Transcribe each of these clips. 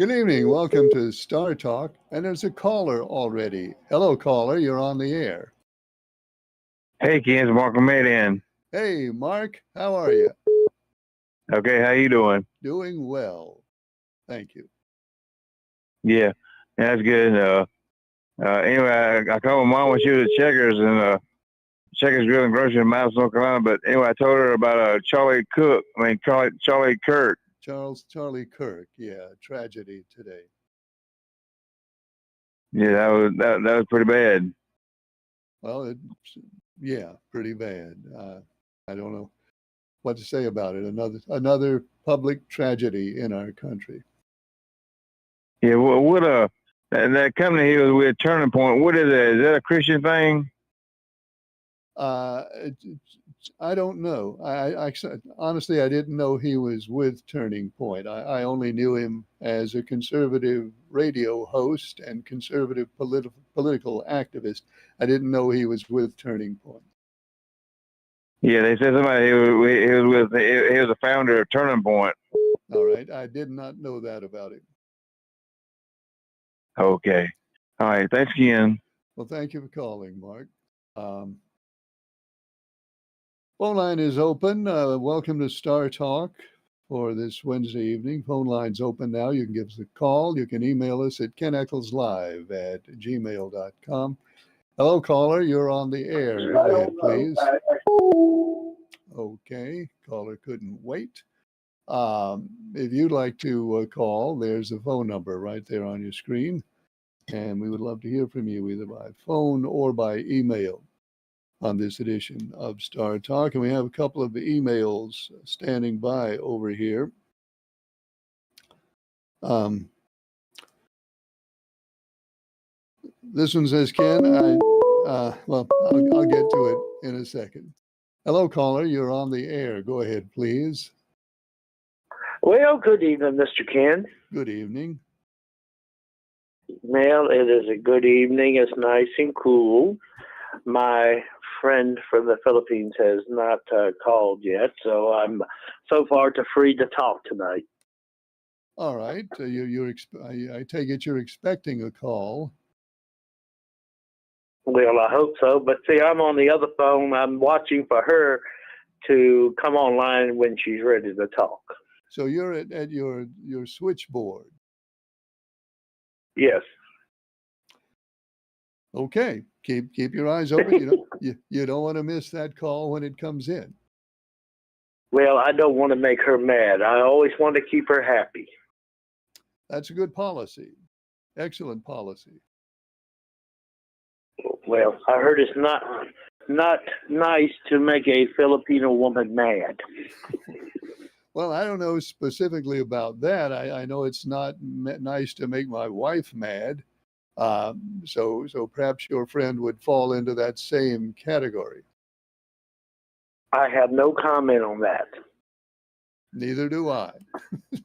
Good evening. Welcome to Star Talk. And there's a caller already. Hello, caller. You're on the air. Hey, kids, Mark in. Hey, Mark. How are you? Okay, how you doing? Doing well. Thank you. Yeah, that's good. Anyway, I called my mom when she was at Checkers Checkers Grill and Grocery in Madison, North Carolina. But anyway, I told her about Charlie Kirk. Charlie Kirk. Yeah, tragedy today. Yeah, that was pretty bad. Well, yeah, pretty bad. I don't know what to say about it. Another public tragedy in our country. Yeah, that company he was with, Turning Point. What is that? Is that a Christian thing? I don't know. I honestly, I didn't know he was with Turning Point. I only knew him as a conservative radio host and conservative political activist. I didn't know he was with Turning Point. Yeah, they said somebody he was a founder of Turning Point. All right, I did not know that about him. Okay. All right. Thanks again. Well, thank you for calling, Mark. Phone line is open. Welcome to Star Talk for this Wednesday evening. Phone line's open now. You can give us a call. You can email us at keneckleslive@gmail.com. Hello, caller. You're on the air. Go ahead, please. Okay. Caller couldn't wait. If you'd like to call, there's a phone number right there on your screen. And we would love to hear from you either by phone or by email on this edition of Star Talk. And we have a couple of emails standing by over here. This one says, Ken, I'll get to it in a second. Hello, caller. You're on the air. Go ahead, please. Well, good evening, Mr. Ken. Good evening. Well, it is a good evening. It's nice and cool. My friend from the Philippines has not called yet, so I'm so far free to talk tonight. All right. I take it you're expecting a call. Well, I hope so. But see, I'm on the other phone. I'm watching for her to come online when she's ready to talk. So you're at your switchboard. Yes. Okay. Keep your eyes open. You don't want to miss that call when it comes in. Well, I don't want to make her mad. I always want to keep her happy. That's a good policy. Excellent policy. Well, I heard it's not nice to make a Filipino woman mad. Well, I don't know specifically about that. I know it's not nice to make my wife mad. So perhaps your friend would fall into that same category. I have no comment on that. Neither do I.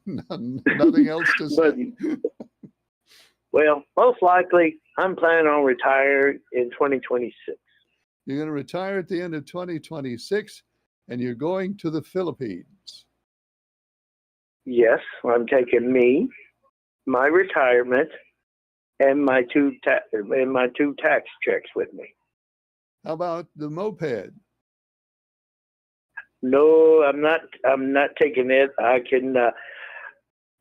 Nothing else to say. Well, most likely, I'm planning on retiring in 2026. You're going to retire at the end of 2026, and you're going to the Philippines. Yes, I'm taking my retirement, and my two tax checks with me. How about the moped? No, I'm not taking it.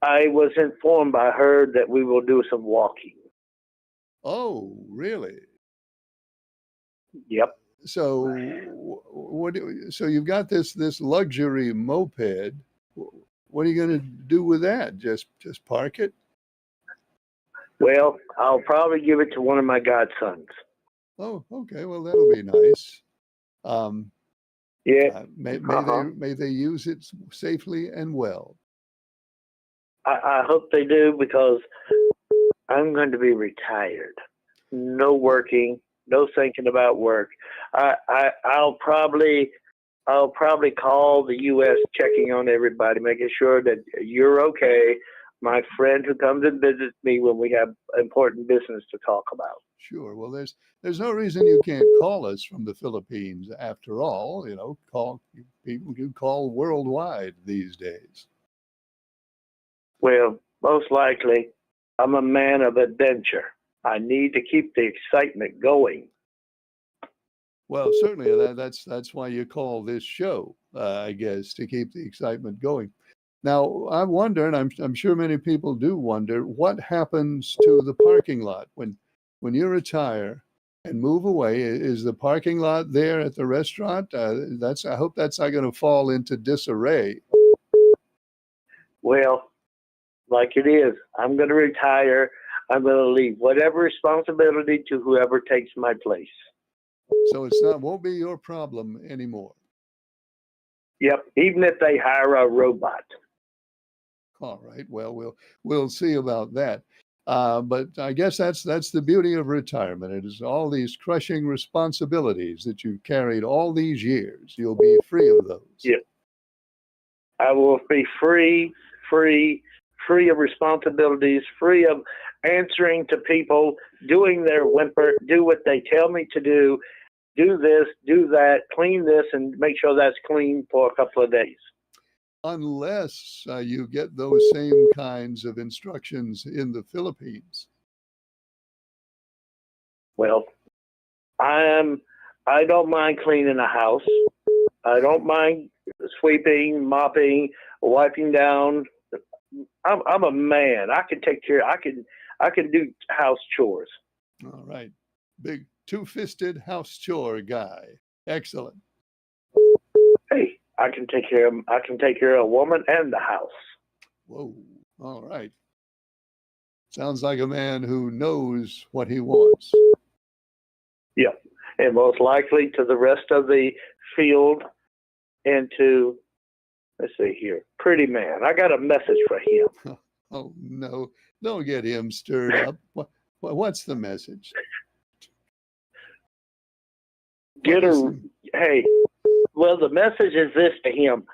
I was informed by her that we will do some walking. Oh, really? Yep. So so you've got this luxury moped. What are you going to do with that? Just park it? Well, I'll probably give it to one of my godsons. Oh, okay. Well, that'll be nice. Yeah. May they use it safely and well. I hope they do, because I'm going to be retired. No working, no thinking about work. I'll probably call the U.S. checking on everybody, making sure that you're okay. My friend who comes and visits me when we have important business to talk about. Sure. Well, there's no reason you can't call us from the Philippines. After all, people can call worldwide these days. Well, most likely I'm a man of adventure. I need to keep the excitement going. Well, certainly that's why you call this show, I guess, to keep the excitement going. Now, I wonder, and I'm sure many people do wonder, what happens to the parking lot when you retire and move away? Is the parking lot there at the restaurant? I hope that's not going to fall into disarray. Well, like it is, I'm going to retire. I'm going to leave whatever responsibility to whoever takes my place. So won't be your problem anymore. Yep, even if they hire a robot. All right. Well, we'll see about that. But I guess that's the beauty of retirement. It is all these crushing responsibilities that you've carried all these years. You'll be free of those. Yeah. I will be free of responsibilities, free of answering to people, doing their whimper, do what they tell me to do this, do that, clean this, and make sure that's clean for a couple of days. Unless you get those same kinds of instructions in the Philippines. Well, I don't mind cleaning a house. I don't mind sweeping, mopping, wiping down. I'm a man. I can take care. I can do house chores. All right. Big two-fisted house chore guy. Excellent. Hey, I can take care of a woman and the house. Whoa. All right. Sounds like a man who knows what he wants. Yeah. And most likely to the rest of the field and to, let's see here, Pretty Man. I got a message for him. Oh, no. Don't get him stirred up. What's the message? Hey, well, the message is this to him.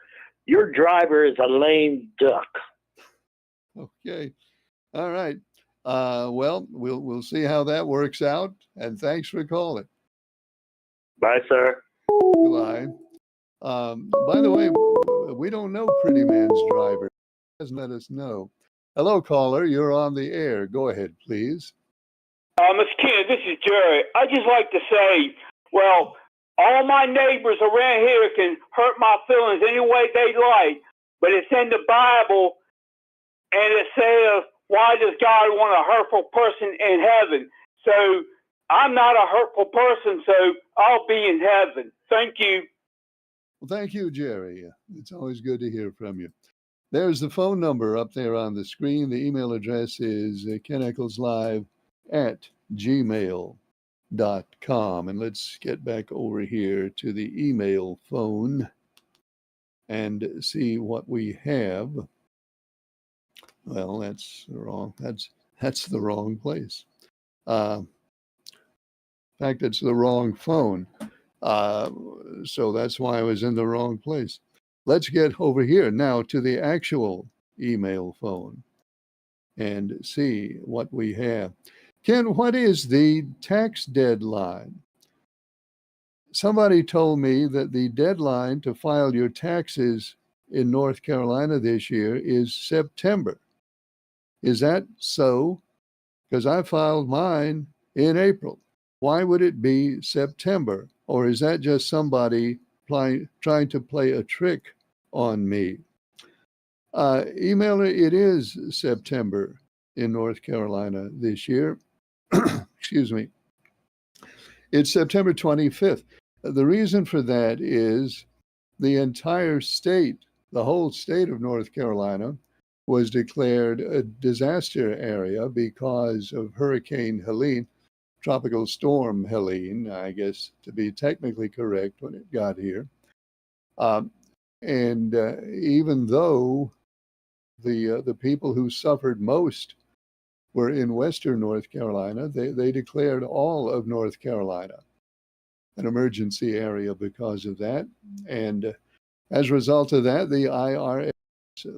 Your driver is a lame duck. Okay. All right. Well, we'll see how that works out. And thanks for calling. Bye, sir. Goodbye. By the way, we don't know Pretty Man's driver. He hasn't let us know. Hello, caller. You're on the air. Go ahead, please. Mr. Kennedy, this is Jerry. I just like to say, well, all my neighbors around here can hurt my feelings any way they like, but it's in the Bible, and it says, why does God want a hurtful person in heaven? So I'm not a hurtful person, so I'll be in heaven. Thank you. Well, thank you, Jerry. It's always good to hear from you. There's the phone number up there on the screen. The email address is keneckleslive@gmail.com. And let's get back over here to the email phone and see what we have. Well, that's the wrong place. In fact, it's the wrong phone. So that's why I was in the wrong place. Let's get over here now to the actual email phone and see what we have. Ken, what is the tax deadline? Somebody told me that the deadline to file your taxes in North Carolina this year is September. Is that so? Because I filed mine in April. Why would it be September? Or is that just somebody trying to play a trick on me? Emailer, it is September in North Carolina this year. Excuse me. It's September 25th. The reason for that is the entire state, the whole state of North Carolina, was declared a disaster area because of Hurricane Helene, Tropical Storm Helene, I guess to be technically correct when it got here. And even though the people who suffered most were in Western North Carolina, they declared all of North Carolina an emergency area because of that. And as a result of that, the IRS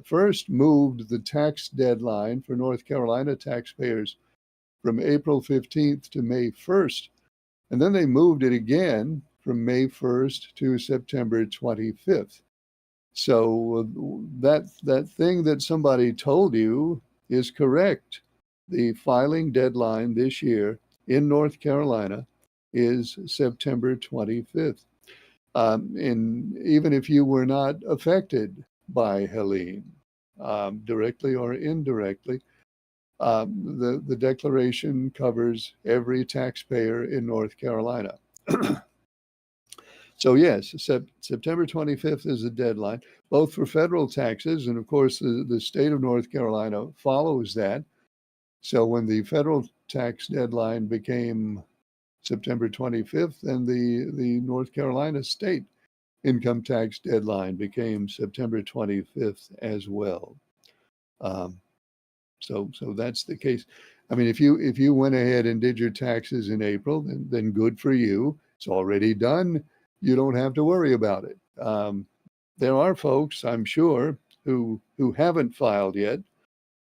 first moved the tax deadline for North Carolina taxpayers from April 15th to May 1st. And then they moved it again from May 1st to September 25th. So that thing that somebody told you is correct. the filing deadline this year in North Carolina is September 25th. And even if you were not affected by Helene, directly or indirectly, the declaration covers every taxpayer in North Carolina. So yes, September 25th is the deadline, both for federal taxes, and of course the state of North Carolina follows that. So when the federal tax deadline became September 25th, then the North Carolina state income tax deadline became September 25th as well. So that's the case. I mean, if you went ahead and did your taxes in April, then good for you. It's already done. You don't have to worry about it. There are folks, I'm sure, who haven't filed yet,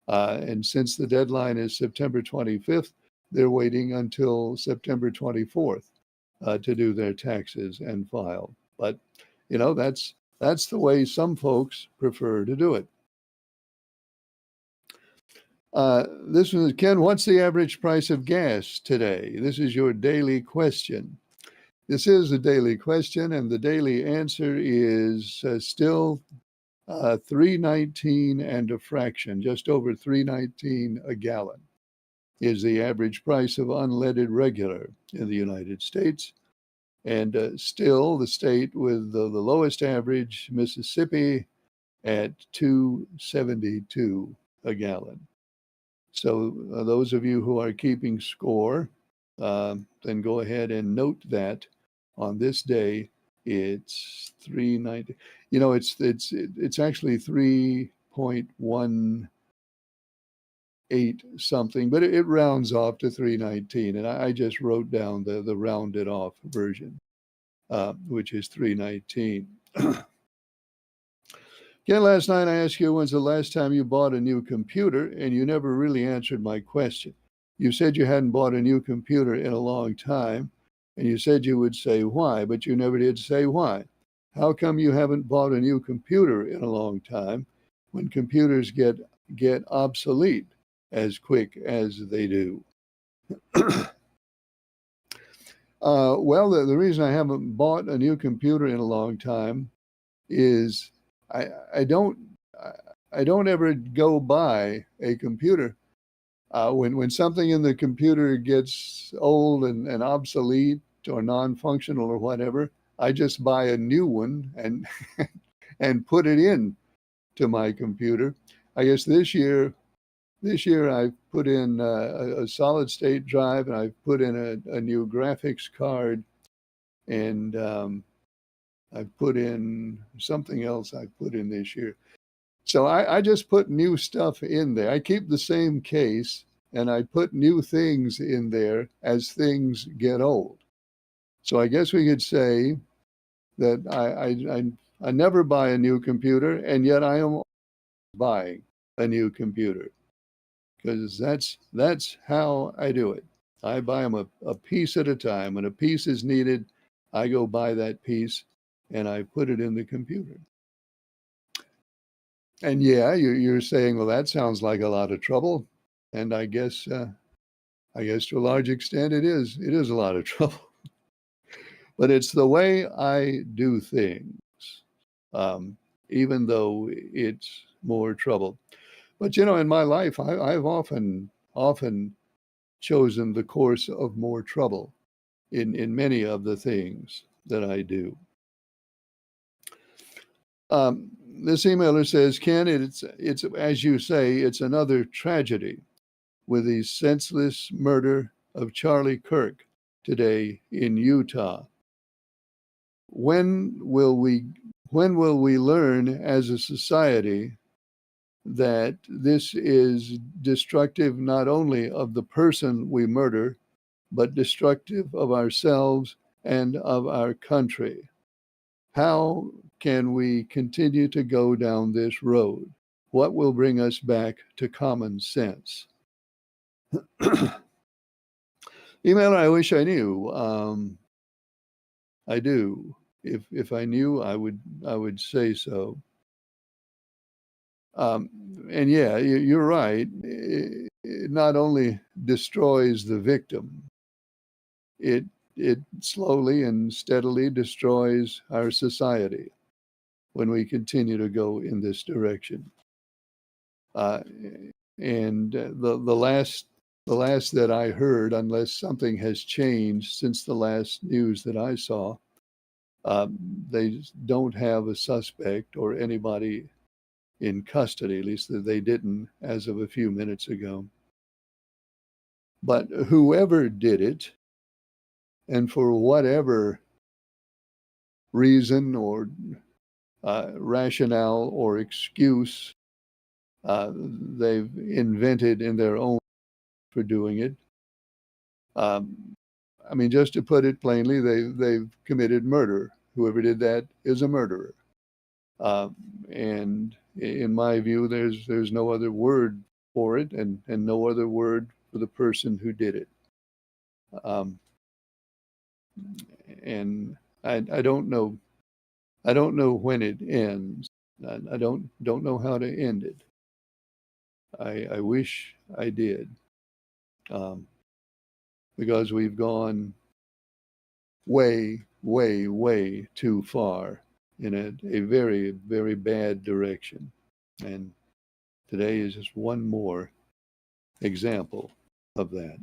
and since the deadline is September 25th, they're waiting until September 24th to do their taxes and file. But that's the way some folks prefer to do it. This was Ken. What's the average price of gas today? This is your daily question. This is a daily question, and the daily answer is still $3.19 and a fraction, just over $3.19 a gallon, is the average price of unleaded regular in the United States. And still the state with the lowest average, Mississippi, at $2.72 a gallon. So those of you who are keeping score, then go ahead and note that on this day it's 3.90. It's actually 3.18 something, but it rounds off to 3.19, and I just wrote down the rounded off version, which is 3.19. Again, last night I asked you when's the last time you bought a new computer, and you never really answered my question. You said you hadn't bought a new computer in a long time, and you said you would say why, but you never did say why. How come you haven't bought a new computer in a long time when computers get obsolete as quick as they do? Well, the reason I haven't bought a new computer in a long time is I don't ever go buy a computer. When something in the computer gets old and obsolete or non-functional or whatever, I just buy a new one and and put it in to my computer. I guess this year I've put in a solid state drive, and I've put in a new graphics card, and I've put in something else I've put in this year. So I just put new stuff in there. I keep the same case, and I put new things in there as things get old. So I guess we could say that I never buy a new computer, and yet I am buying a new computer, because that's how I do it. I buy them a piece at a time. When a piece is needed, I go buy that piece, and I put it in the computer. And yeah, you're saying, well, that sounds like a lot of trouble. And I guess to a large extent it is a lot of trouble. But it's the way I do things, even though it's more trouble. But in my life, I've often chosen the course of more trouble in many of the things that I do. This emailer says, Ken, it's as you say, it's another tragedy with the senseless murder of Charlie Kirk today in Utah. When will we learn as a society that this is destructive not only of the person we murder, but destructive of ourselves and of our country? How can we continue to go down this road? What will bring us back to common sense? Emailer, I wish I knew. I do. If I knew, I would say so. And yeah, you're right. it not only destroys the victim, it slowly and steadily destroys our society when we continue to go in this direction. And the last that I heard, unless something has changed since the last news that I saw, they don't have a suspect or anybody in custody, at least they didn't as of a few minutes ago. But whoever did it, and for whatever reason or rationale or excuse they've invented in their own for doing it, I mean, just to put it plainly, they've committed murder. Whoever did that is a murderer. And in my view, there's no other word for it, and no other word for the person who did it. And I don't know when it ends. I don't know how to end it. I wish I did, because we've gone way, way, way too far in a very, very bad direction. And today is just one more example of that.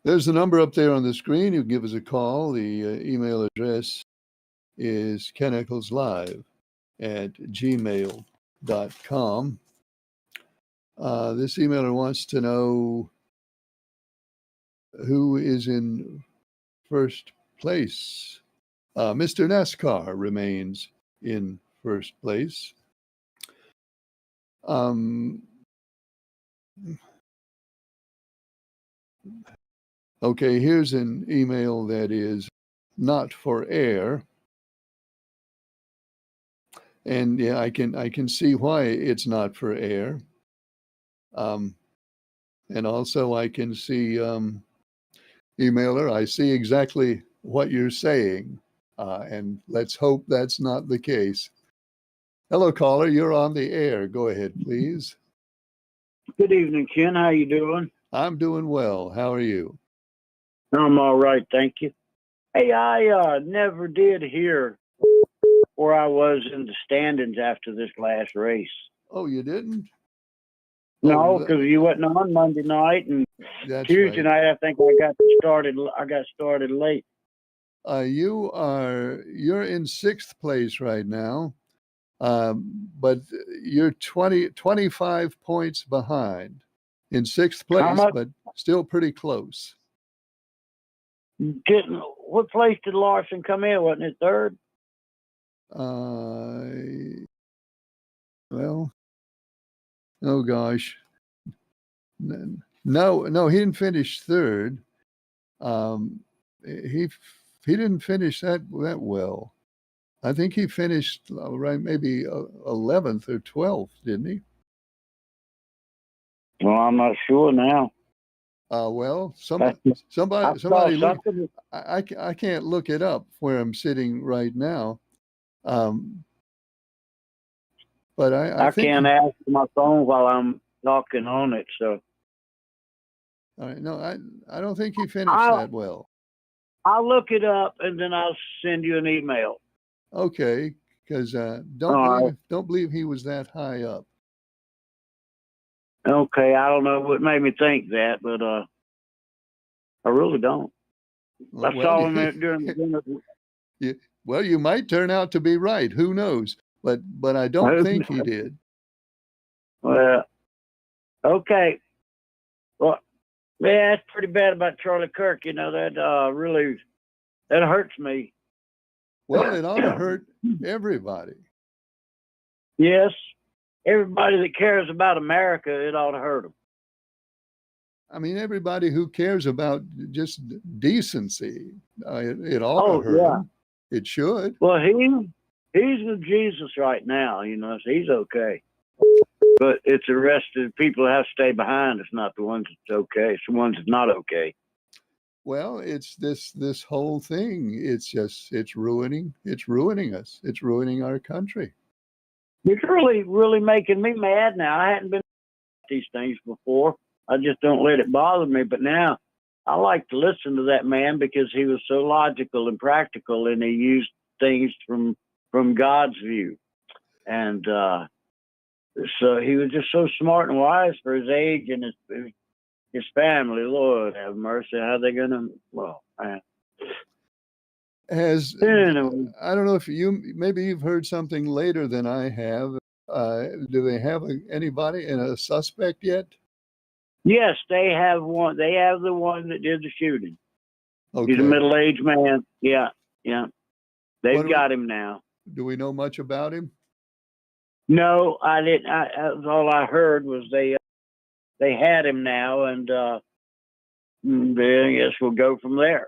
There's the number up there on the screen. You can give us a call. The email address is kenickleslive@gmail.com. This emailer wants to know who is in first place. Mr. NASCAR remains in first place. Okay, here's an email that is not for air. And yeah, I can see why it's not for air. And also I can see, emailer, I see exactly what you're saying. And let's hope that's not the case. Hello, caller, you're on the air. Go ahead, please. Good evening, Ken. How you doing? I'm doing well. How are you? I'm all right, thank you. Hey, I never did hear where I was in the standings after this last race. Oh, you didn't? No, because you wasn't on Monday night, and Tuesday night I think I got started late. You're in sixth place right now, but you're 25 points behind in sixth place, but still pretty close. What place did Larson come in? Wasn't it third? Well, oh gosh, no, he didn't finish third. He didn't finish that well. I think he finished right, maybe 11th or 12th, didn't he? Well, I'm not sure now. Well, somebody look. I can't look it up where I'm sitting right now. But I think can't ask my phone while I'm talking on it. So. All right, no, I don't think he finished that well. I'll look it up and then I'll send you an email. Okay, because don't believe he was that high up. Okay, I don't know what made me think that, but I really don't. I saw him during the dinner. Well, you might turn out to be right. Who knows? But I don't think he did. Well, okay. Well, yeah, that's pretty bad about Charlie Kirk. You know, that hurts me. Well, it ought to hurt everybody. Yes. Everybody that cares about America, it ought to hurt them. I mean, everybody who cares about just decency, it ought to hurt them. It should. Well, he's with Jesus right now, you know, so he's okay. But it's the rest of the people that have to stay behind. It's not the ones that's okay. It's the ones that's not okay. Well, it's this whole thing. It's ruining us. It's ruining our country. It's really making me mad now. I hadn't been these things before. I just don't let it bother me. But now I like to listen to that man because he was so logical and practical, and he used things from God's view. And so he was just so smart and wise for his age and his family. Lord have mercy. How they gonna? Well, man. Anyway. I don't know if maybe you've heard something later than I have. Do they have anybody in a suspect yet? Yes, they have one. They have the one that did the shooting. Okay. He's a middle-aged man. Yeah. They've got him now. Do we know much about him? No, I didn't. All I heard was they had him now, and then I guess we'll go from there.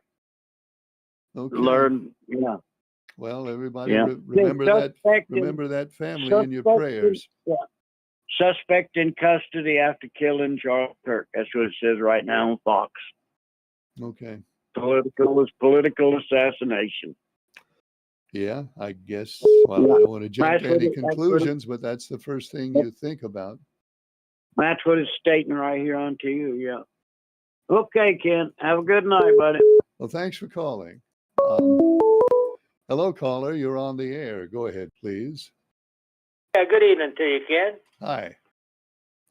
Okay. Learn, yeah. Well, everybody, Yeah. remember that family in your prayers. Yeah. Suspect in custody after killing Charlie Kirk. That's what it says right now on Fox. Okay. Political assassination. Yeah, I guess. Well, I don't want to jump to any conclusions, but that's the first thing you think about. That's what it's stating right here on TV. Yeah. Okay, Ken. Have a good night, buddy. Well, thanks for calling. Hello, caller. You're on the air. Go ahead, please. Yeah, good evening to you, Ken. Hi.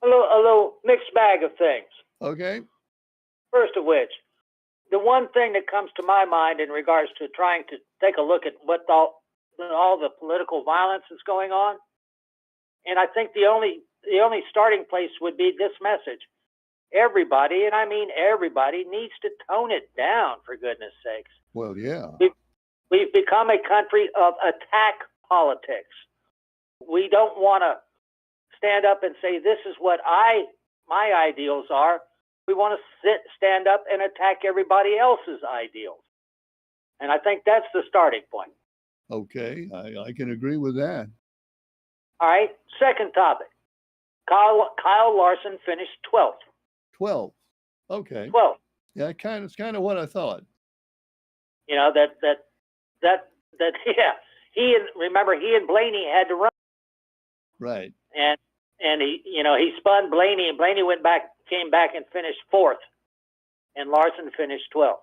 A little mixed bag of things. Okay. First of which, the one thing that comes to my mind in regards to trying to take a look at what all the political violence is going on, and I think the only starting place would be this message. Everybody, and I mean everybody, needs to tone it down, for goodness sakes. Well, yeah. We've become a country of attack politics. We don't want to stand up and say, this is what my ideals are. We want to stand up and attack everybody else's ideals. And I think that's the starting point. Okay, I can agree with that. All right, second topic. Kyle Larson finished 12th. 12. Okay. 12. Yeah, it's kind of what I thought. You know, that yeah. He and Blaney had to run. Right. And he spun Blaney, and Blaney came back and finished 4th, and Larson finished 12th.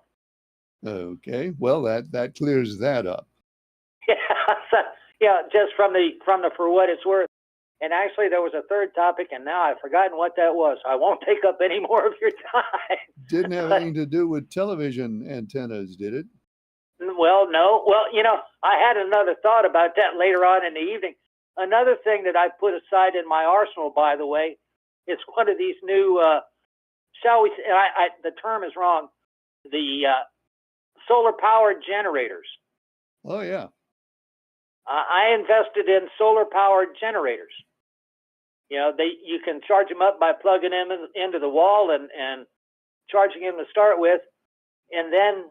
Okay. Well, that clears that up. Yeah. Yeah. Just from the for what it's worth. And actually, there was a third topic, and now I've forgotten what that was. I won't take up any more of your time. Didn't have anything to do with television antennas, did it? Well, no. Well, I had another thought about that later on in the evening. Another thing that I put aside in my arsenal, by the way, is one of these new, shall we say, the term is wrong, the solar-powered generators. Oh, yeah. I invested in solar-powered generators. You can charge them up by plugging them into the wall and charging them to start with. And then,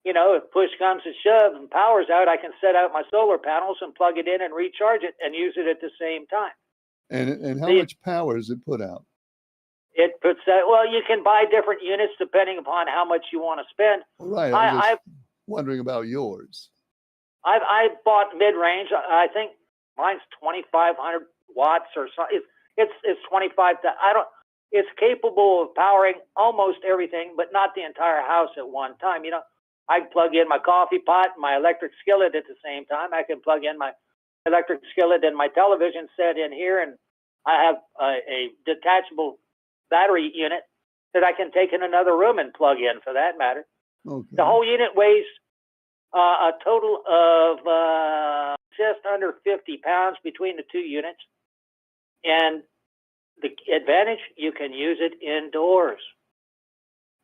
if push comes to shove and power's out, I can set out my solar panels and plug it in and recharge it and use it at the same time. And how much power does it put out? It puts that, well, you can buy different units depending upon how much you want to spend. Right. I'm just wondering about yours. I bought mid-range. I think mine's 2,500 watts or something. It's 25. It's capable of powering almost everything, but not the entire house at one time. I can plug in my coffee pot and my electric skillet at the same time. I can plug in my electric skillet and my television set in here, and I have a detachable battery unit that I can take in another room and plug in, for that matter. Okay. The whole unit weighs a total of just under 50 pounds between the two units. And the advantage, you can use it indoors.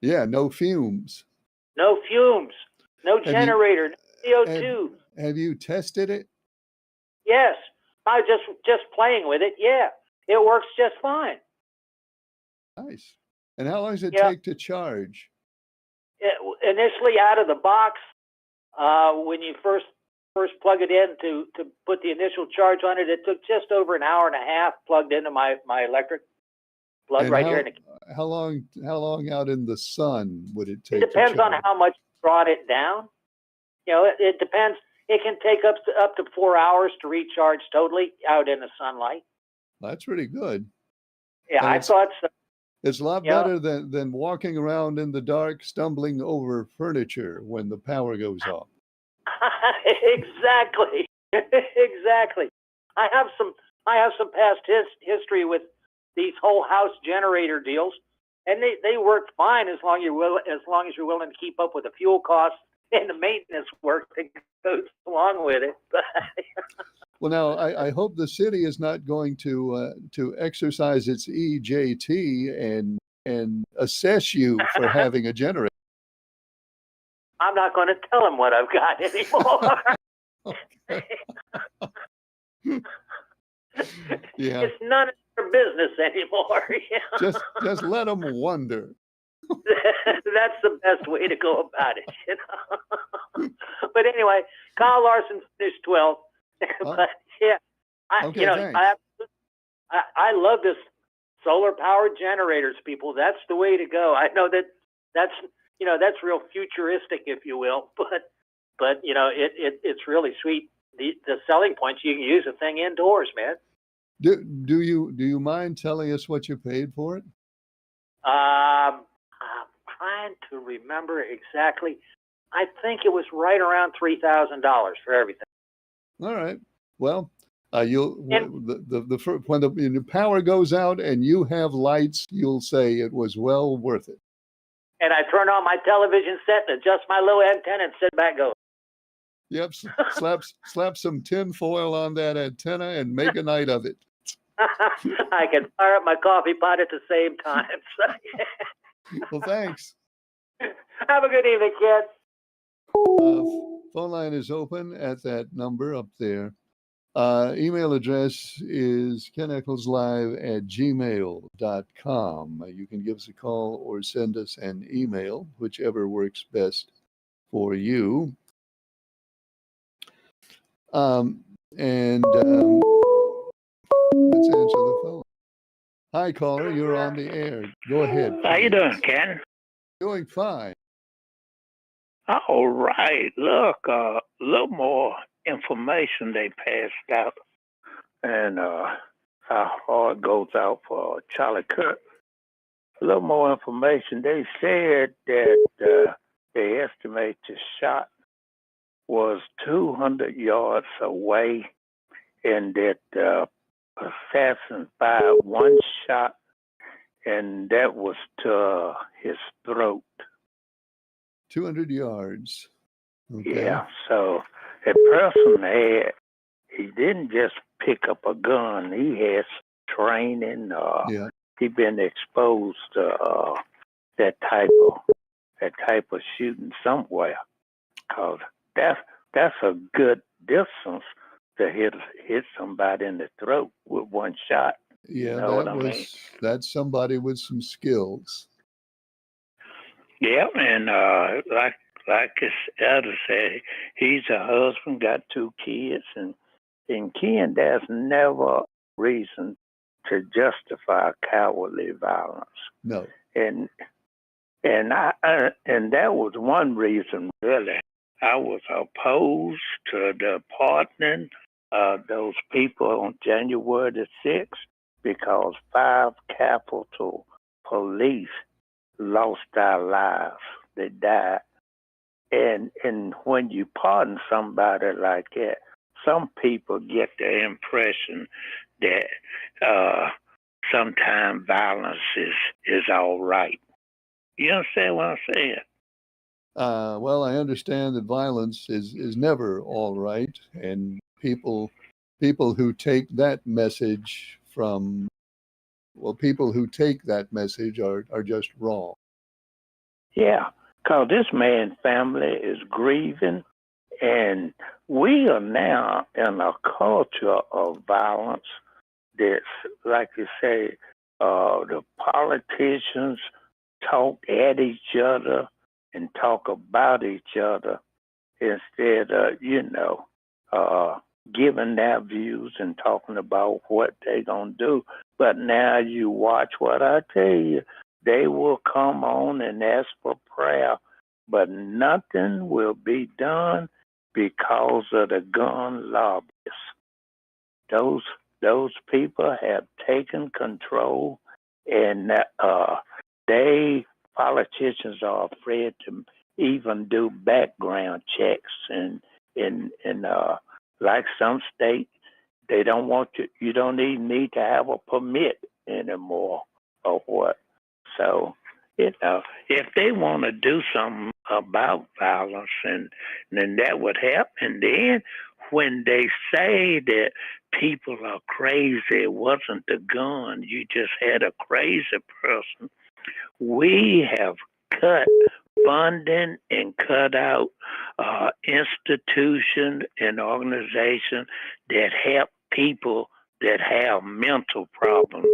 Yeah, no fumes. No fumes, no generator, no CO2. Have you tested it? Yes, I just playing with it. Yeah, it works just fine. Nice. And how long does it take to charge? Initially, out of the box, when you first first plug it in to put the initial charge on it, it took just over an hour and a half plugged into my electric plug And right here. And how long out in the sun would it it take? depends to on charge? how much you brought it down. You know, it depends. It can take up to 4 hours to recharge totally out in the sunlight. That's pretty good. Yeah, And I thought so. It's a lot Yeah. better than walking around in the dark, stumbling over furniture when the power goes off. Exactly. Exactly. I have some past history with these whole house generator deals, and they work fine as long as you're willing to keep up with the fuel costs and the maintenance work that goes along with it. Well, now I hope the city is not going to exercise its EJT and assess you for having a generator. I'm not going to tell them what I've got anymore. Yeah, It's none of their business anymore. You know? just let them wonder. That's the best way to go about it, you know. But anyway, Kyle Larson finished 12th. But yeah, Okay, you know, thanks. I love this solar powered generators, people. That's the way to go. I know that's real futuristic, if you will, but you know, it's really sweet. The selling points, you can use the thing indoors, man. Do you mind telling us what you paid for it? I'm trying to remember exactly. I think it was right around $3,000 for everything. All right. Well, when the power goes out and you have lights, you'll say it was well worth it. And I turn on my television set and adjust my little antenna and sit back going. Yep. Slap some tin foil on that antenna and make a night of it. I can fire up my coffee pot at the same time. So, Well, thanks. have a good evening, kids. Phone line is open at that number up there. Email address is keneccleslive@gmail.com. You can give us a call or send us an email, whichever works best for you. Let's answer the phone. Hi, caller. You're on the air. Go ahead. How you please. doing, Ken? Doing fine. All right. Look, a little more information they passed out, and our heart goes out for Charlie Kirk. A little more information. They said that they estimate the shot was 200 yards away, and that assassin fired one shot, and that was to his throat. 200 yards. Okay. Yeah, so a person he didn't just pick up a gun. He had training. Yeah. He'd been exposed to that type of shooting somewhere. 'Cause that's a good distance to hit somebody in the throat with one shot. Yeah, Know what I mean? that's somebody with some skills. Yeah, and like his elder said, he's a husband, got 2 kids, and Ken, there's never reason to justify cowardly violence. No. And that was one reason, really. I was opposed to the pardoning of those people on January the 6th because 5 Capitol police lost their lives. They died. And when you pardon somebody like that, some people get the impression that sometimes violence is all right. You understand what I'm saying? Well, I understand that violence is never all right, and people who take that message people who take that message are just wrong. Yeah, because this man's family is grieving, and we are now in a culture of violence that's, like you say, the politicians talk at each other and talk about each other instead of, giving their views and talking about what they're going to do. But now you watch what I tell you. They will come on and ask for prayer, but nothing will be done because of the gun lobbyists. Those people have taken control, and politicians are afraid to even do background checks, and in like some states, they don't want you don't even need to have a permit anymore or what. So, if they want to do something about violence, and then that would help. And then when they say that people are crazy, it wasn't the gun, you just had a crazy person. We have cut funding and cut out institutions and organizations that help people that have mental problems,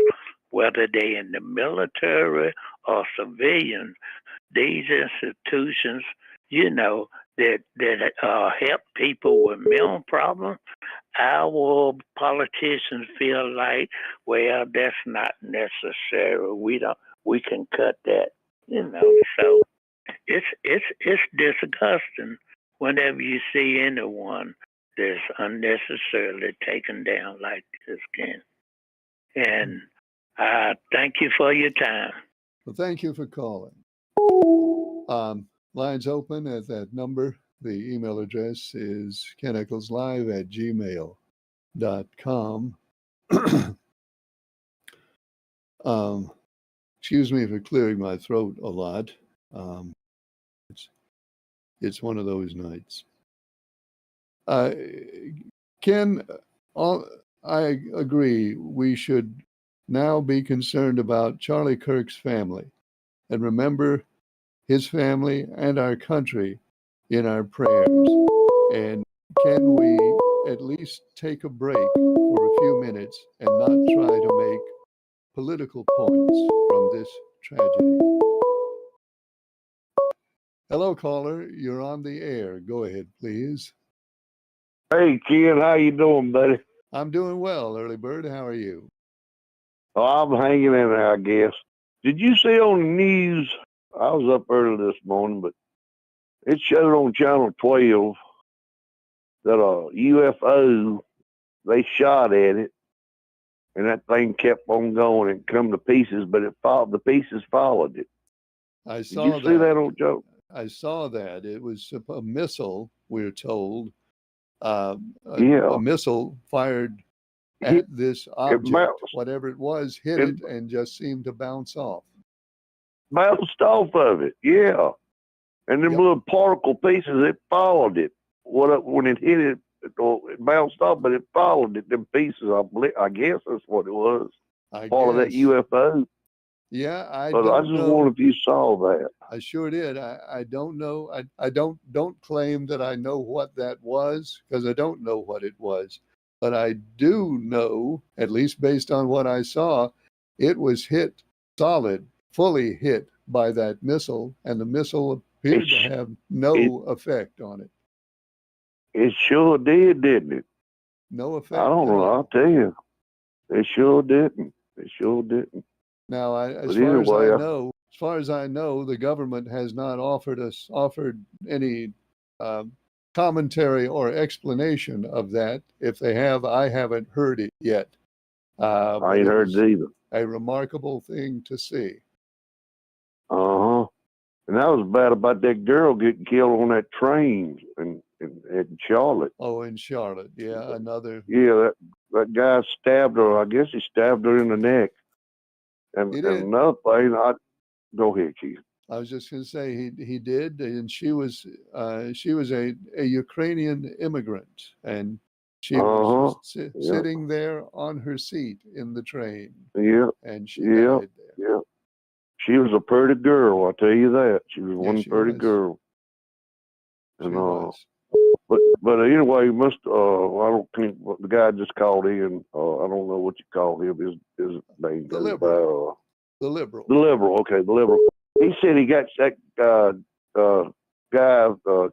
whether they in the military or civilian. These institutions, that help people with mental problems, our politicians feel like, well, that's not necessary. We can cut that, So it's disgusting whenever you see anyone that's unnecessarily taken down like this, Ken. And I thank you for your time. Well, thank you for calling. Lines open at that number. The email address is keneckelslive@gmail.com. Excuse me for clearing my throat a lot. It's one of those nights. Ken, I agree. We should now be concerned about Charlie Kirk's family and remember his family and our country in our prayers. And can we at least take a break for a few minutes and not try to make political points from this tragedy? Hello, caller. You're on the air. Go ahead, please. Hey, Ken, how you doing, buddy? I'm doing well, Early Bird. How are you? Oh, I'm hanging in there, I guess. Did you see on the news? I was up early this morning, but it showed on Channel 12 that a UFO, they shot at it, and that thing kept on going and come to pieces, but the pieces followed it. I saw Did you see that on Joe? I saw that. It was a missile, we're told. A missile fired at this object, whatever it was, hit it and just seemed to bounce off. Bounced off of it, yeah. And them little particle pieces, it followed it. When it hit it, it bounced off, but it followed it. Them pieces, I guess that's what it was. Part of that UFO. Yeah, I just wonder if you saw that. I sure did. I don't know. I don't claim that I know what that was, because I don't know what it was. But I do know, at least based on what I saw, it was hit solid, fully hit by that missile, and the missile appeared to have no effect on it. It sure did, didn't it? No effect. I don't know. I'll tell you. It sure didn't. It sure didn't. Now, as far as I know, the government has not offered any commentary or explanation of that. If they have, I haven't heard it yet. I ain't heard it either. A remarkable thing to see. And that was bad about that girl getting killed on that train in Charlotte. Oh, in Charlotte, yeah, another. Yeah, that guy stabbed her. I guess he stabbed her in the neck. And another thing, go ahead, Keith. I was just going to say he did, and she was a Ukrainian immigrant, and she was sitting there on her seat in the train. Yeah, and she died there. Yeah, she was a pretty girl. I'll tell you that. She was one pretty girl. And but anyway, I don't think the guy just called in. I don't know what you call him. His name. The Liberal. The Liberal. The Liberal. Okay, the Liberal. He said he got that guy, the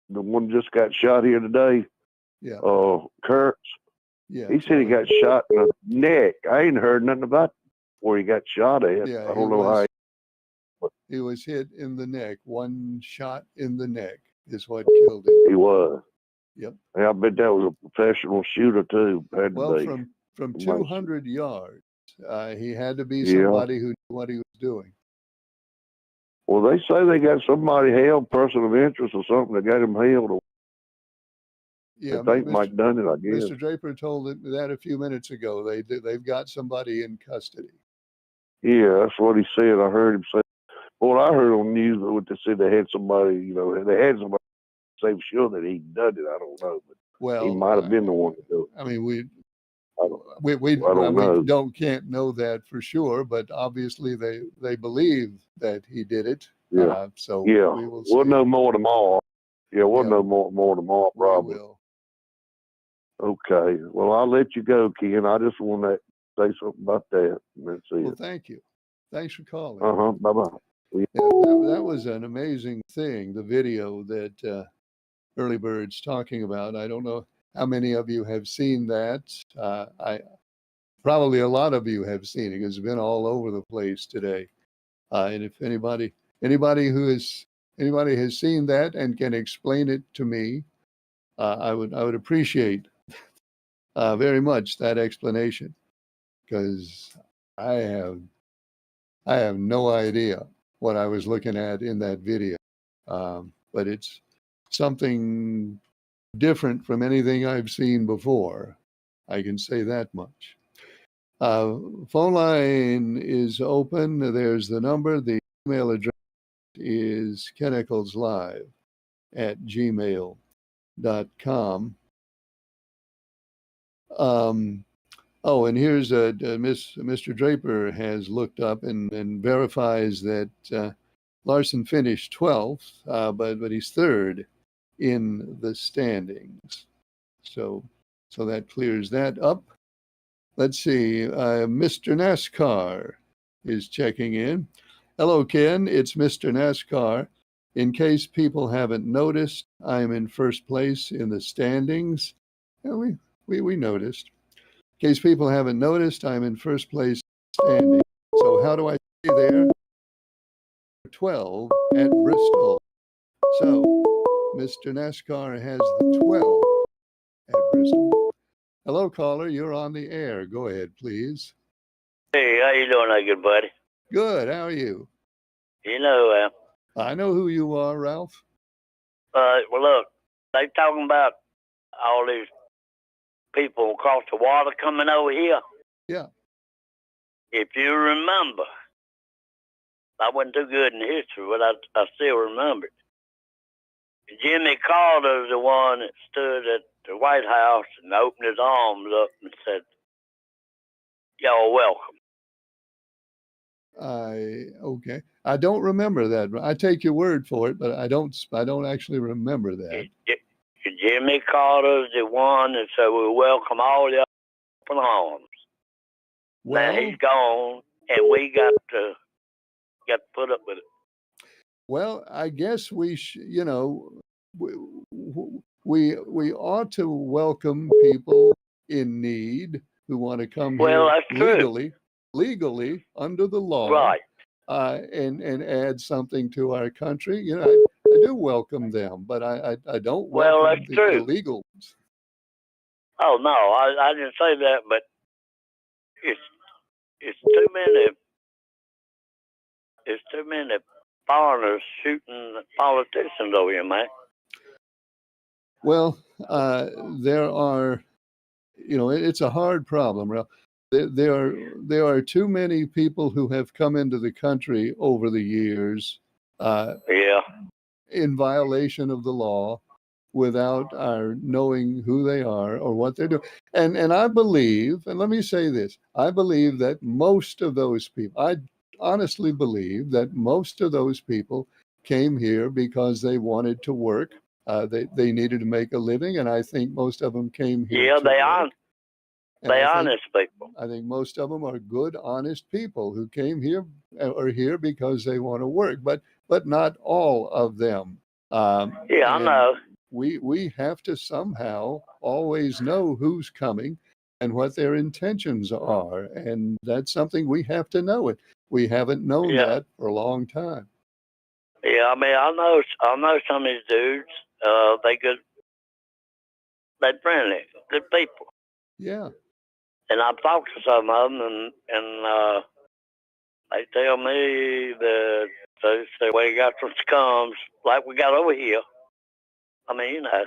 one just got shot here today. Yeah. Kurtz. Yeah. He said he got shot in the neck. I ain't heard nothing about where he got shot at. Yeah, I don't know how. he was hit in the neck. One shot in the neck is what killed him. He was. Yep. Yeah, I bet that was a professional shooter too. Had to Well, be. from Might- 200 yards, he had to be Yeah. somebody who knew what he was doing. Well, they say they got somebody held, person of interest or something, that got him held. Yeah, I think Mike done it, I guess. Mr. Draper told it that a few minutes ago. They've got somebody in custody. Yeah, that's what he said. I heard him say. Well, I heard on news what they said they had somebody, they had somebody say for sure that he done it. I don't know, but Well, he might have been the one to do it. I mean, we know. can't know that for sure, but obviously they believe that he did it. Yeah. So Yeah, we will see. we'll know more tomorrow. Yeah, we'll Yeah. know more tomorrow, We probably. will. Okay. Well, I'll let you go, Ken. I just want to say something about that. And that's Well, it. thank you. Thanks for calling. Bye bye. Yeah, that was an amazing thing, the video that Early Bird's talking about. I don't know how many of you have seen that. Probably a lot of you have seen it. It's been all over the place today. And if anybody has seen that and can explain it to me, I would appreciate very much that explanation, because I have no idea what I was looking at in that video. But it's something different from anything I've seen before. I can say that much. Phone line is open. There's the number. The email address is kennicleslive@gmail.com. Oh, and here's Mr. Draper has looked up and verifies that Larson finished 12th, but he's third in the standings. So that clears that up. Let's see. Mr. NASCAR is checking in. Hello, Ken. It's Mr. NASCAR. In case people haven't noticed, I'm in first place in the standings. Yeah, we noticed. In case people haven't noticed, I'm in first place standing. So how do I stay there? 12 at Bristol. So Mr. NASCAR has the 12 at Bristol. Hello, caller. You're on the air. Go ahead, please. Hey, how you doing, good buddy? Good. How are you? You know, I know who you are, Ralph. well, look, they talking about all these people across the water coming over here. Yeah. If you remember, I wasn't too good in history, but I still remember it. Jimmy Carter's the one that stood at the White House and opened his arms up and said, "Y'all welcome." Okay. I don't remember that. I take your word for it, but I don't actually remember that. Jimmy Carter's the one that said, "We welcome all y'all open arms." Well, now he's gone, and we got to put up with it. Well, I guess we ought to welcome people in need who want to come Well, here that's legally under the law, Right. And add something to our country. I do welcome them, but I don't Well, welcome that's the true. illegal ones. Oh no, I didn't say that, but it's too many. It's too many foreigners shooting politicians over here, man. Well, there are, it's a hard problem. Ralph. There are too many people who have come into the country over the years, Yeah. in violation of the law, without our knowing who they are or what they're doing. And I believe, and let me say this, I believe that most of those people, I honestly believe that most of those people came here because they wanted to work. They needed to make a living, and I think most of them came here. Yeah, to they work. are. And They I think- honest people. I think most of them are good, honest people who came here or here because they want to work, but not all of them. Yeah, I know. we have to somehow always know who's coming and what their intentions are. And that's something we have to know it. We haven't known Yeah. that for a long time. Yeah, I mean, I know some of these dudes. They friendly, good people. Yeah. And I've talked to some of them, and they tell me that they say, well, you got some scums like we got over here. I mean, you know.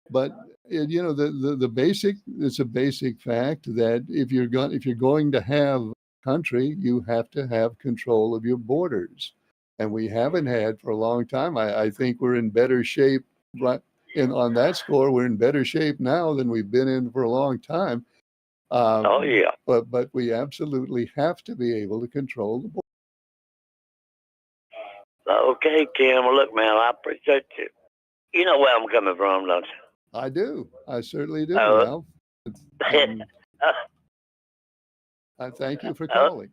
But you know, the basic, it's a basic fact that if you're going to have a country, you have to have control of your borders. And we haven't had for a long time. I think we're in better shape, right? And on that score, we're in better shape now than we've been in for a long time. Oh, yeah. But we absolutely have to be able to control the border. Okay, Ken. Well, look, man, I appreciate you. You know where I'm coming from, don't you? I do. I certainly do, Oh. Ralph. And I thank you for calling.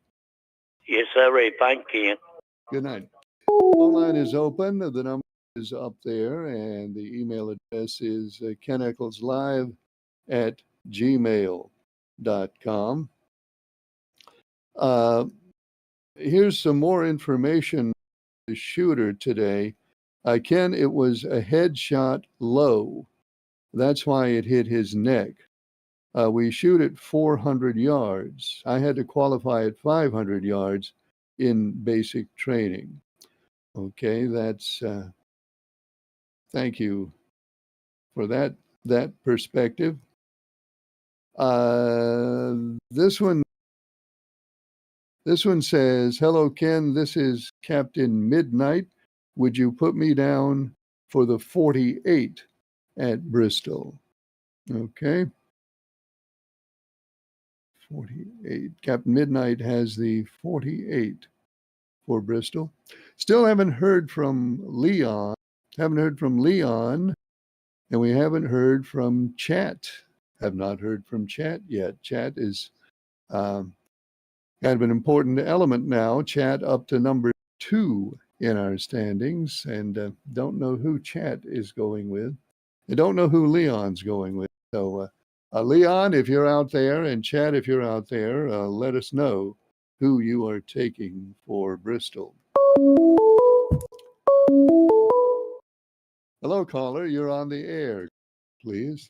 Yes, sir. Thank you. Good night. Phone line is open. The number is up there, and the email address is keneckleslive@gmail.com. Here's some more information on the shooter today. Ken, it was a headshot low. That's why it hit his neck. We shoot at 400 yards. I had to qualify at 500 yards in basic training. Okay, that's thank you for that perspective. This one says, "Hello, Ken. This is Captain Midnight. Would you put me down for the 48 at Bristol?" Okay. 48. Captain Midnight has the 48 for Bristol. Still haven't heard from Leon. And we haven't heard from Chat. Have not heard from Chat yet. Chat is kind of an important element now. Chat up to number 2 in our standings, and don't know who Chat is going with. I don't know who Leon's going with. So, Leon, if you're out there, and Chat, if you're out there, let us know who you are taking for Bristol. Hello, caller. You're on the air, please.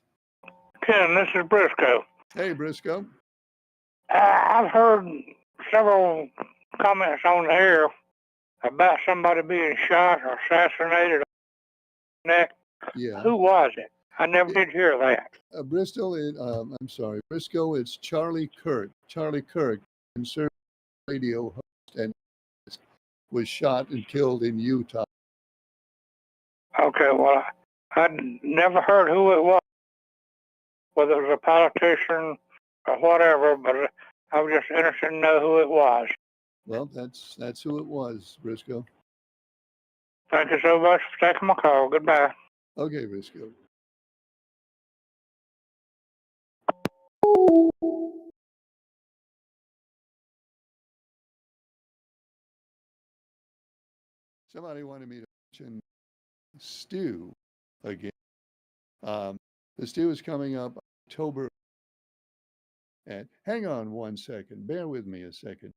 Ken, this is Briscoe. Hey, Briscoe. I've heard several comments on the air about somebody being shot or assassinated on the neck. Yeah. Who was it? I never did hear that. Bristol, I'm sorry, Briscoe, it's Charlie Kirk. Charlie Kirk, conservative radio host, and was shot and killed in Utah. Okay, well, I'd never heard who it was, whether it was a politician or whatever, but I was just interested to know who it was. Well, that's who it was, Briscoe. Thank you so much for taking my call. Goodbye. Okay, Briscoe. Somebody wanted me to mention Stew again. The Stew is coming up October. And hang on one second. Bear with me a second.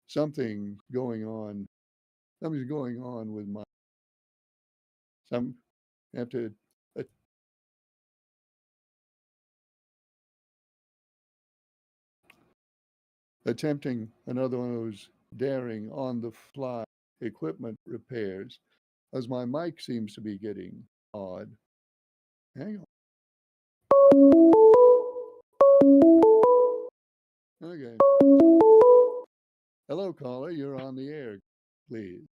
Something's going on with my. Some have to. Attempting another one of those daring on the fly equipment repairs, as my mic seems to be getting odd. Hang on. Okay. Hello, caller. You're on the air, please.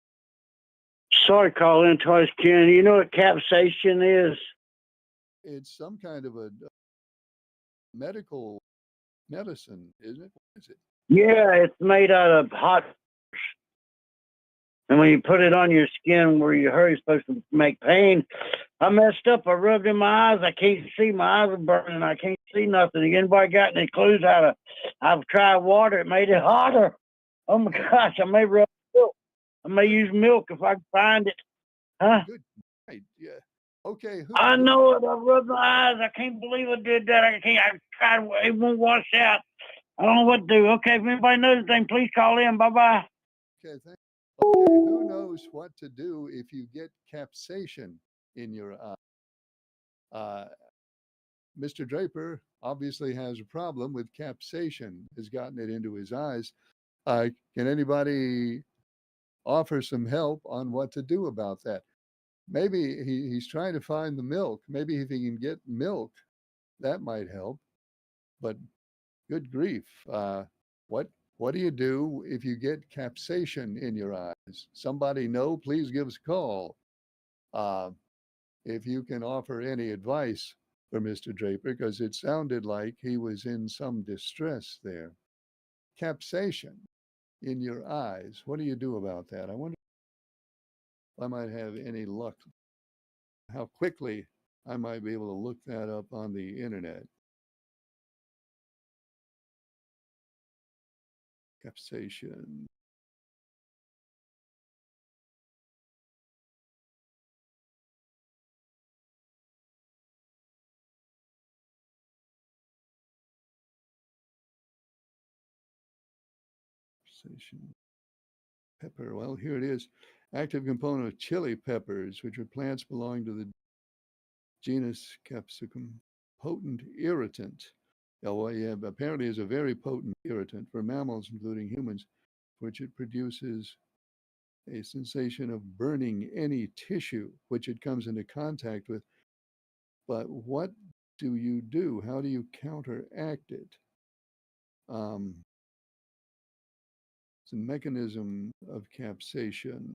Sorry, call in twice, Ken. You know what capsaicin is? It's some kind of a medical medicine, isn't it? What is it? Yeah, it's made out of hot. And when you put it on your skin where you hurt, it's supposed to make pain. I messed up. I rubbed in my eyes. I can't see. My eyes are burning. I can't see nothing. Anybody got any clues how to? I've tried water. It made it hotter. Oh my gosh! I may rub. may use milk if I can find it. Huh? Good. Right. Yeah. Okay. I know it. I rubbed my eyes. I can't believe I did that. I tried. It won't wash out. I don't know what to do. Okay, if anybody knows anything, please call in. Bye-bye. Okay. Okay. Who knows what to do if you get capsation in your eye? Mr. Draper obviously has a problem with capsation, has gotten it into his eyes. Can anybody offer some help on what to do about that? Maybe he's trying to find the milk. Maybe if he can get milk, that might help. But good grief, what do you do if you get capsation in your eyes? Somebody know? Please give us a call. If you can offer any advice for Mr. Draper, because it sounded like he was in some distress there. Capsation in your eyes. What do you do about that? I wonder if I might have any luck, how quickly I might be able to look that up on the internet. Capsation. Pepper. Well, here it is. Active component of chili peppers, which are plants belonging to the genus Capsicum. Potent irritant. Oh, well, yeah, apparently is a very potent irritant for mammals, including humans, which it produces a sensation of burning any tissue which it comes into contact with. But what do you do? How do you counteract it? It's a mechanism of capsation.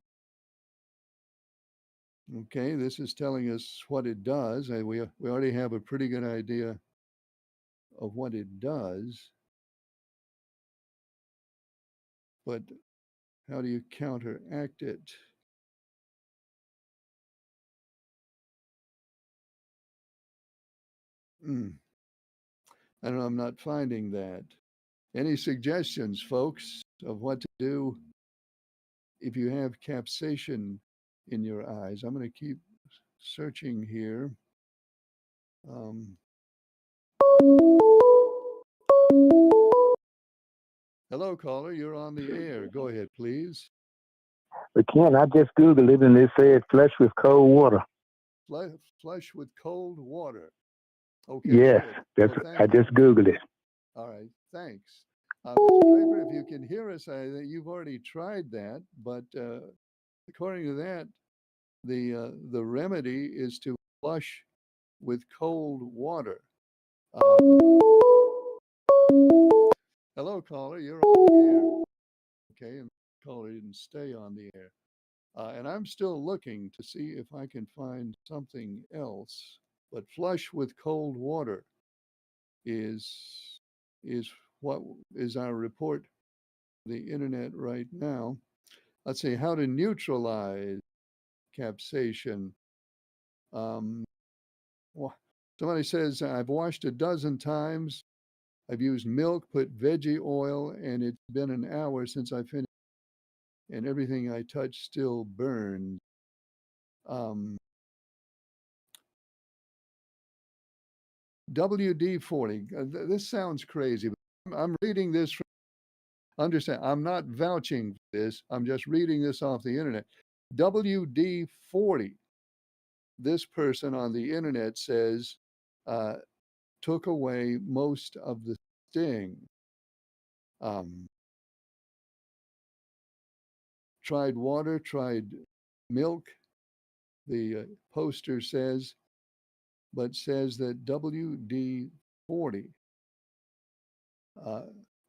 Okay, this is telling us what it does. We already have a pretty good idea of what it does. But how do you counteract it? I don't know, I'm not finding that. Any suggestions, folks, of what to do if you have capsation in your eyes? I'm going to keep searching here. Hello, caller. You're on the air. Go ahead, please. But Ken, I just Googled it and it said flush with cold water. Flush with cold water. Okay. Yes, good. that's. I just Googled it. All right. Thanks. Mr. Draper, if you can hear us, you've already tried that, but according to that, the remedy is to flush with cold water. Hello, caller. You're on the air. Okay, and the caller didn't stay on the air. And I'm still looking to see if I can find something else. But flush with cold water is what is our report on the internet right now. Let's see, how to neutralize capsation. Somebody says, I've washed a dozen times. I've used milk, put veggie oil, and it's been an hour since I finished, and everything I touch still burns. WD-40. This sounds crazy, but I'm reading this from, understand, I'm not vouching for this. I'm just reading this off the internet. WD-40. This person on the internet says took away most of the sting. Tried water, tried milk, the poster says, but says that WD-40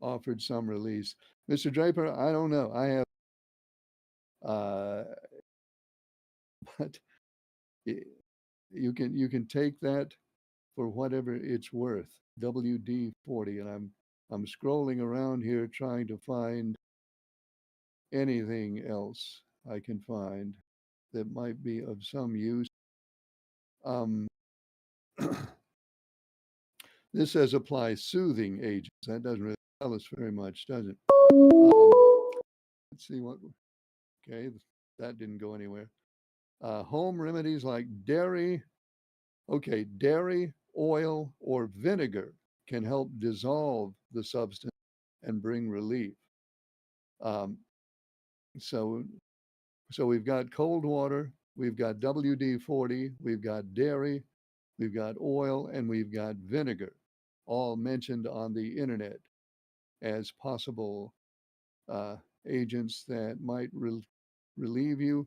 offered some release. Mr. Draper, I don't know. I have, but you can take that for whatever it's worth. WD-40, and I'm scrolling around here trying to find anything else I can find that might be of some use. This says apply soothing agents. That doesn't really tell us very much, does it? Let's see what. Okay, that didn't go anywhere. Home remedies like dairy. Okay, dairy, oil, or vinegar can help dissolve the substance and bring relief. Um, so, so we've got cold water, we've got WD-40, we've got dairy, we've got oil, and we've got vinegar, all mentioned on the internet as possible agents that might relieve you.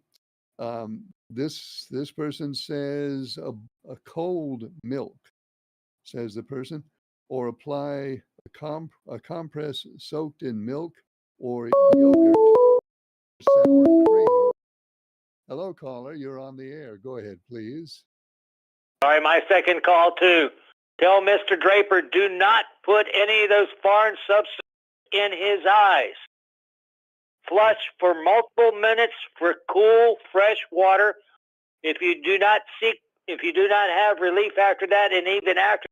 This person says a cold milk, says the person, or apply a compress soaked in milk or yogurt, sour cream. Hello, caller. You're on the air. Go ahead, please. Sorry, my second call too. Tell Mr. Draper, do not put any of those foreign substances in his eyes. Flush for multiple minutes for cool, fresh water. If you do not have relief after that, and even after,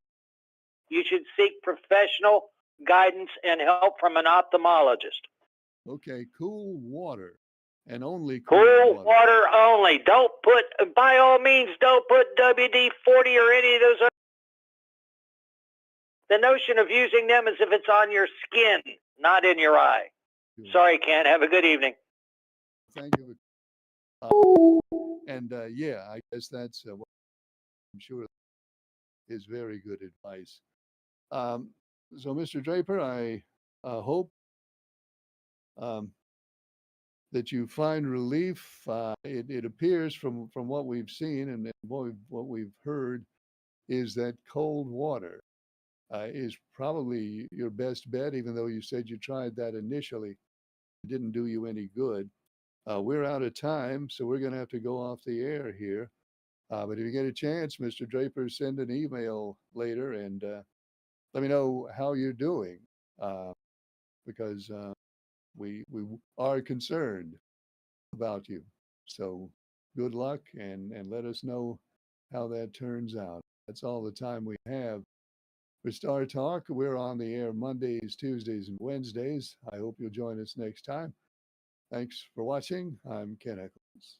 you should seek professional guidance and help from an ophthalmologist. Okay, cool water, and only cool water only. Don't put, by all means, don't put WD-40 or any of those other. The notion of using them is if it's on your skin, not in your eye. Sorry, Ken. Have a good evening. Thank you. Yeah, I guess that's what I'm sure is very good advice. So, Mr. Draper, I hope that you find relief. It appears from what we've seen and what we've heard is that cold water is probably your best bet, even though you said you tried that initially. It didn't do you any good. We're out of time, so we're going to have to go off the air here. But if you get a chance, Mr. Draper, send an email later and let me know how you're doing, because we are concerned about you. So good luck and let us know how that turns out. That's all the time we have for Star Talk. We're on the air Mondays, Tuesdays, and Wednesdays. I hope you'll join us next time. Thanks for watching. I'm Ken Echols.